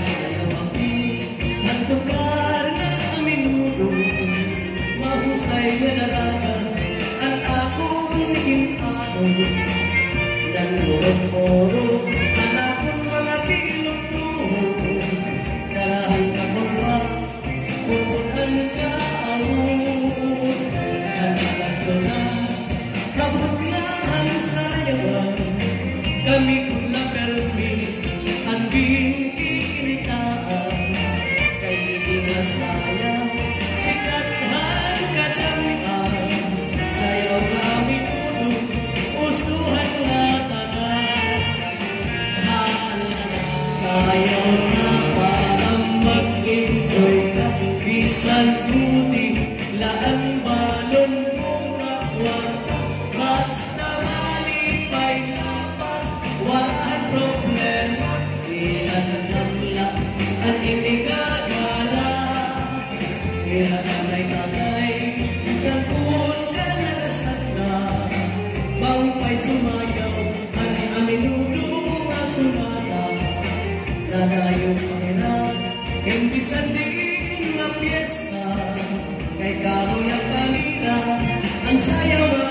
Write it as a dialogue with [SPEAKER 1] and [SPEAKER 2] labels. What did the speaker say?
[SPEAKER 1] sayaw api ang tukar na aminudo mahusay na dalagan ang akong naging ano dan murog-murog ang akong mga tilog-tuhog dalahan ka bawa pupunan ka awod ang nagagdo na kabot na ang sayawan kami kung na permi ang bingkinitaan kay hindi na sayang sikathan kadamhan sayaw kami tulog usuhan na tanan sayaw na parang mag-enjoy ka bisan buti laan balon mong nakwata basta malipay lapang walang problema ilan lang ang inigagala ilan ang tagay isang kun ka narasat na bawipay sumayaw ang aminudo nga sumala nadayo panginan imbisan din nga piyesta kay karoy ang kanina ang sayaw